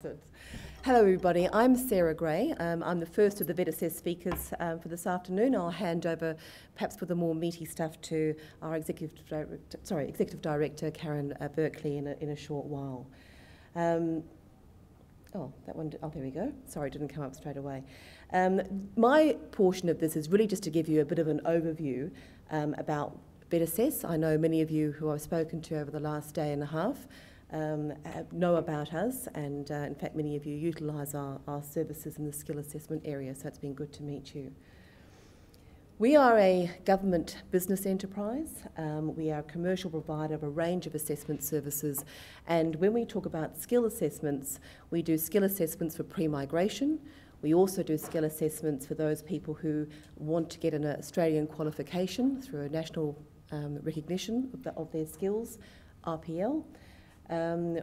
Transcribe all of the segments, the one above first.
Hello everybody, I'm Sarah Gray. I'm the first of the VETASSESS speakers for this afternoon. I'll hand over, perhaps for the more meaty stuff, to our Executive Director, Karen Berkeley, in a short while. There we go. Sorry, it didn't come up straight away. My portion of this is really just to give you a bit of an overview about VETASSESS. I know many of you who I've spoken to over the last day and a half know about us, and in fact many of you utilise our services in the skill assessment area, so it's been good to meet you. We are a government business enterprise. We are a commercial provider of a range of assessment services, and when we talk about skill assessments, we do skill assessments for pre-migration. We also do skill assessments for those people who want to get an Australian qualification through a national recognition of their skills, RPL.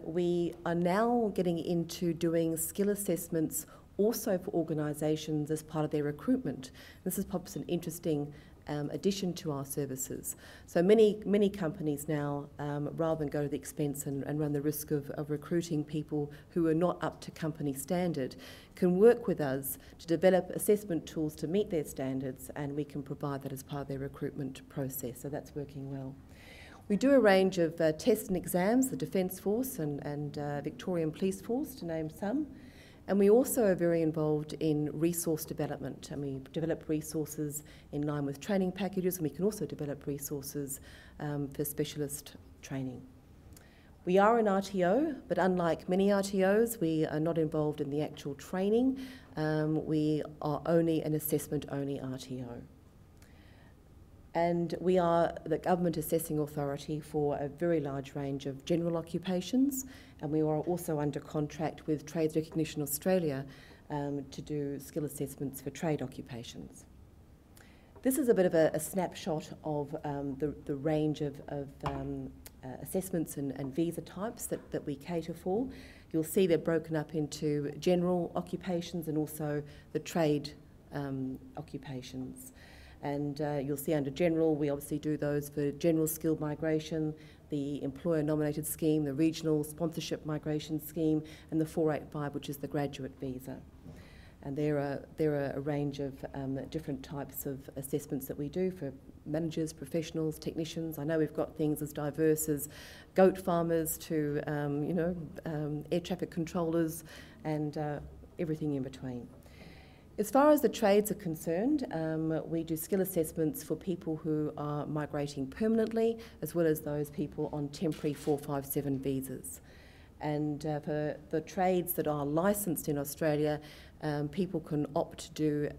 We are now getting into doing skill assessments also for organisations as part of their recruitment. This is perhaps an interesting addition to our services. So many companies now, rather than go to the expense and run the risk of recruiting people who are not up to company standard, can work with us to develop assessment tools to meet their standards, and we can provide that as part of their recruitment process. So that's working well. We do a range of tests and exams, the Defence Force and Victorian Police Force, to name some. And we also are very involved in resource development, and we develop resources in line with training packages, and we can also develop resources for specialist training. We are an RTO, but unlike many RTOs, we are not involved in the actual training. We are only an assessment-only RTO. And we are the government assessing authority for a very large range of general occupations, and we are also under contract with Trades Recognition Australia to do skill assessments for trade occupations. This is a bit of a snapshot of the range of assessments and visa types that we cater for. You'll see they're broken up into general occupations and also the trade occupations. And you'll see under general, we obviously do those for general skilled migration, the employer-nominated scheme, the regional sponsorship migration scheme, and the 485, which is the graduate visa. And there are a range of different types of assessments that we do for managers, professionals, technicians. I know we've got things as diverse as goat farmers to air traffic controllers and everything in between. As far as the trades are concerned, we do skill assessments for people who are migrating permanently, as well as those people on temporary 457 visas. And for the trades that are licensed in Australia, people can opt to do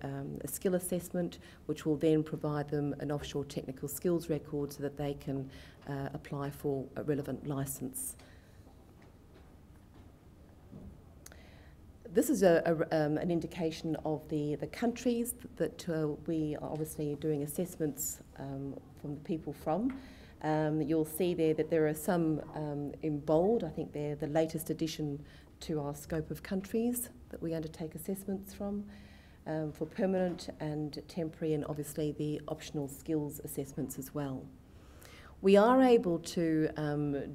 a skill assessment, which will then provide them an offshore technical skills record so that they can apply for a relevant licence. This is an indication of the countries that we are obviously doing assessments from the people from. You'll see there that there are some in bold. I think they're the latest addition to our scope of countries that we undertake assessments from for permanent and temporary, and obviously the optional skills assessments as well. We are able to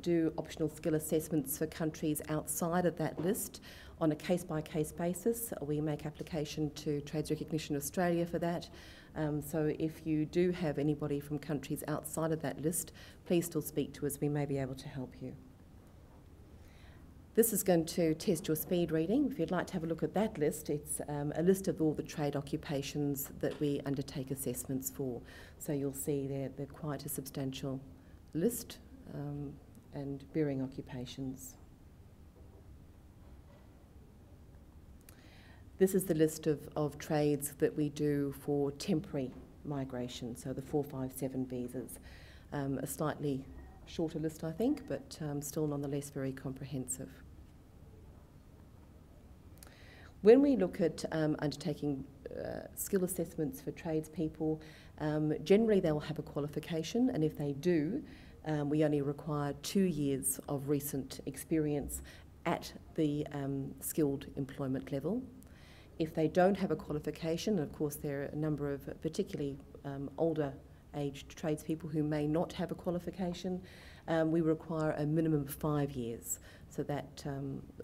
do optional skill assessments for countries outside of that list on a case-by-case basis. We make application to Trades Recognition Australia for that. So if you do have anybody from countries outside of that list, please still speak to us. We may be able to help you. This is going to test your speed reading. If you'd like to have a look at that list, it's a list of all the trade occupations that we undertake assessments for. So you'll see they're quite a substantial list and varying occupations. This is the list of trades that we do for temporary migration, so the 457 visas. A slightly shorter list, I think, but still nonetheless very comprehensive. When we look at undertaking skill assessments for tradespeople, generally they will have a qualification, and if they do, we only require 2 years of recent experience at the skilled employment level. If they don't have a qualification, and of course there are a number of particularly older aged tradespeople who may not have a qualification, we require a minimum of 5 years. So that,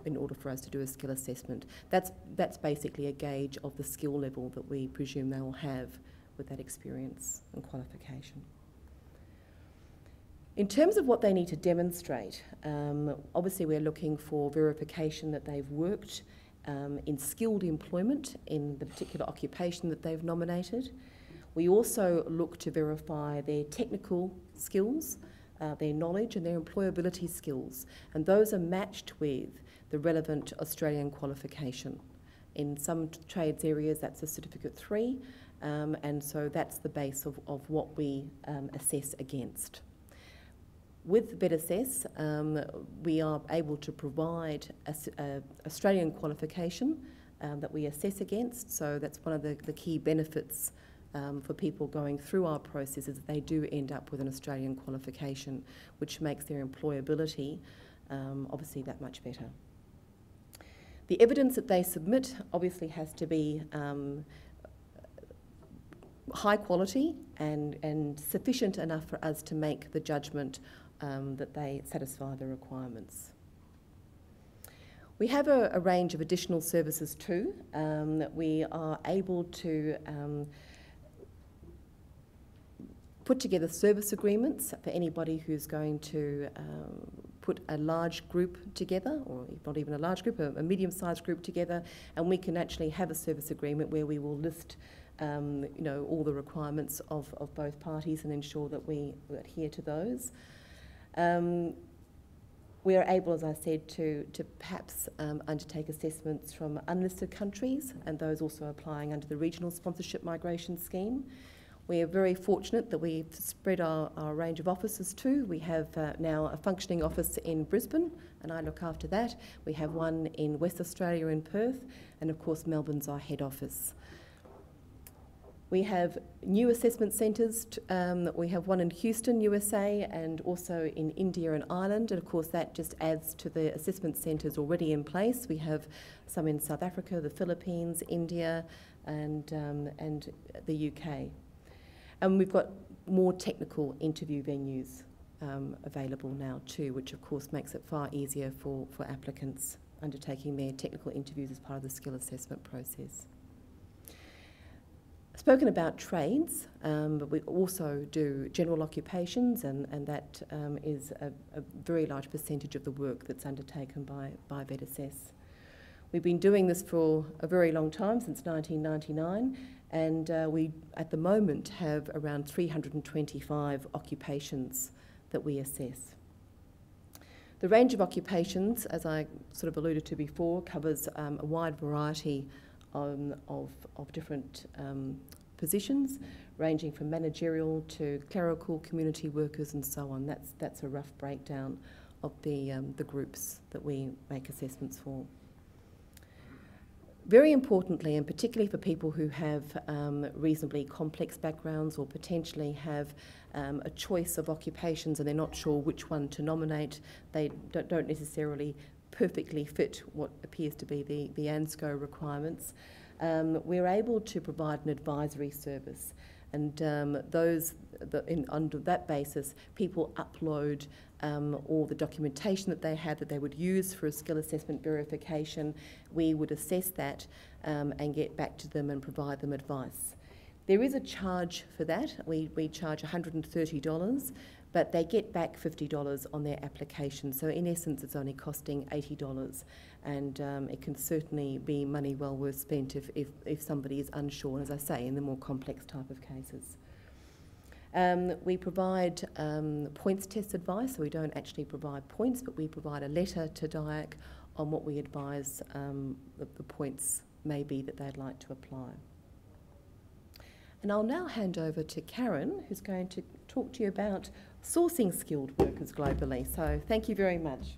in order for us to do a skill assessment, that's basically a gauge of the skill level that we presume they will have with that experience and qualification. In terms of what they need to demonstrate, obviously we're looking for verification that they've worked in skilled employment in the particular occupation that they've nominated. We also look to verify their technical skills, their knowledge and their employability skills, and those are matched with the relevant Australian qualification. In some trades areas that's a Certificate 3, and so that's the base of what we assess against. With VETASSESS, we are able to provide an Australian qualification that we assess against, so that's one of the key benefits for people going through our process is that they do end up with an Australian qualification, which makes their employability obviously that much better. The evidence that they submit obviously has to be high quality and sufficient enough for us to make the judgment that they satisfy the requirements. We have a range of additional services too. That we are able to put together service agreements for anybody who's going to put a large group together, or if not even a large group, a medium-sized group together, and we can actually have a service agreement where we will list you know, all the requirements of both parties and ensure that we adhere to those. We are able, as I said, to perhaps undertake assessments from unlisted countries, and those also applying under the Regional Sponsorship Migration Scheme. We are very fortunate that we've spread our range of offices too. We have now a functioning office in Brisbane, and I look after that. We have one in West Australia in Perth, and of course Melbourne's our head office. We have new assessment centres. We have one in Houston, USA, and also in India and Ireland. And of course, that just adds to the assessment centres already in place. We have some in South Africa, the Philippines, India, and the UK. And we've got more technical interview venues available now too, which of course makes it far easier for applicants undertaking their technical interviews as part of the skill assessment process. Spoken about trades, but we also do general occupations, and that is a very large percentage of the work that's undertaken by VETASSESS. We've been doing this for a very long time, since 1999, and we at the moment have around 325 occupations that we assess. The range of occupations, as I sort of alluded to before, covers a wide variety of different positions, ranging from managerial to clerical, community workers and so on. That's a rough breakdown of the groups that we make assessments for. Very importantly, and particularly for people who have reasonably complex backgrounds or potentially have a choice of occupations and they're not sure which one to nominate, they don't necessarily perfectly fit what appears to be the ANSCO requirements, we're able to provide an advisory service. And under that basis, people upload all the documentation that they have that they would use for a skill assessment verification. We would assess that and get back to them and provide them advice. There is a charge for that. We charge $130, but they get back $50 on their application. So in essence, it's only costing $80, and it can certainly be money well worth spent if somebody is unsure, as I say, in the more complex type of cases. We provide points test advice, so we don't actually provide points, but we provide a letter to DIAC on what we advise the points may be that they'd like to apply. And I'll now hand over to Karen, who's going to talk to you about sourcing skilled workers globally. So thank you very much.